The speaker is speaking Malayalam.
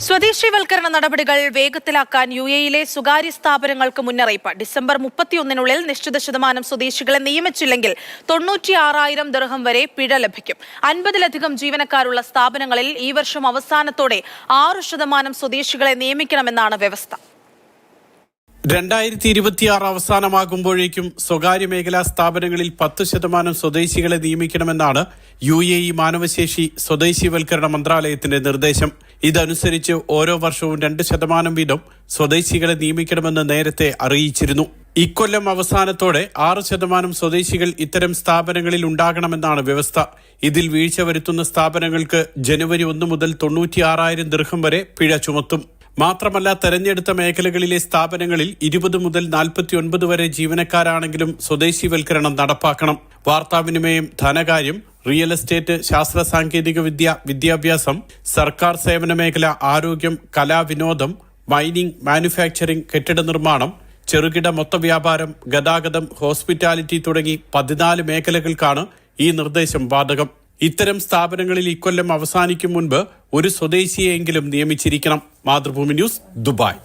സ്വദേശിവൽക്കരണ നടപടികൾ വേഗത്തിലാക്കാൻ യുഎഇയിലെ സ്വകാര്യ സ്ഥാപനങ്ങൾക്ക് മുന്നറിയിപ്പ്. ഡിസംബർ 31-നുള്ളിൽ നിശ്ചിത ശതമാനം സ്വദേശികളെ നിയമിച്ചില്ലെങ്കിൽ 96,000 ദിർഹം വരെ പിഴ ലഭിക്കും. 50-ലധികം ജീവനക്കാരുള്ള സ്ഥാപനങ്ങളിൽ ഈ വർഷം അവസാനത്തോടെ 6% സ്വദേശികളെ നിയമിക്കണമെന്നാണ് വ്യവസ്ഥ. 2026 അവസാനമാകുമ്പോഴേക്കും സ്വകാര്യ മേഖലാ സ്ഥാപനങ്ങളിൽ 10% സ്വദേശികളെ നിയമിക്കണമെന്നാണ് യുഎഇ മാനവശേഷി സ്വദേശിവൽക്കരണ മന്ത്രാലയത്തിന്റെ നിർദ്ദേശം. ഇതനുസരിച്ച് ഓരോ വർഷവും 2% വീതം സ്വദേശികളെ നിയമിക്കണമെന്ന് നേരത്തെ അറിയിച്ചിരുന്നു. ഇക്കൊല്ലം അവസാനത്തോടെ 6% സ്വദേശികൾ ഇത്തരം സ്ഥാപനങ്ങളിൽ ഉണ്ടാകണമെന്നാണ് വ്യവസ്ഥ. ഇതിൽ വീഴ്ച വരുത്തുന്ന സ്ഥാപനങ്ങൾക്ക് ജനുവരി 1 മുതൽ 96,000 ദിർഹം വരെ പിഴ ചുമത്തും. മാത്രമല്ല, തെരഞ്ഞെടുത്ത മേഖലകളിലെ സ്ഥാപനങ്ങളിൽ 20 മുതൽ 49 വരെ ജീവനക്കാരാണെങ്കിലും സ്വദേശിവൽക്കരണം നടപ്പാക്കണം. വാർത്താവിനിമയം, ധനകാര്യം, റിയൽ എസ്റ്റേറ്റ്, ശാസ്ത്ര സാങ്കേതിക വിദ്യ, വിദ്യാഭ്യാസം, സർക്കാർ സേവന മേഖല, ആരോഗ്യം, കലാവിനോദം, മൈനിംഗ്, മാനുഫാക്ചറിംഗ്, കെട്ടിട നിർമ്മാണം, ചെറുകിട മൊത്തവ്യാപാരം, ഗതാഗതം, ഹോസ്പിറ്റാലിറ്റി തുടങ്ങി 14 മേഖലകൾക്കാണ് ഈ നിർദ്ദേശം ബാധകം. ഇത്തരം സ്ഥാപനങ്ങളിൽ ഇക്കൊല്ലം അവസാനിക്കും മുൻപ് ഒരു സ്വദേശിയെയെങ്കിലും നിയമിച്ചിരിക്കണം. Mathrubhumi news, Dubai.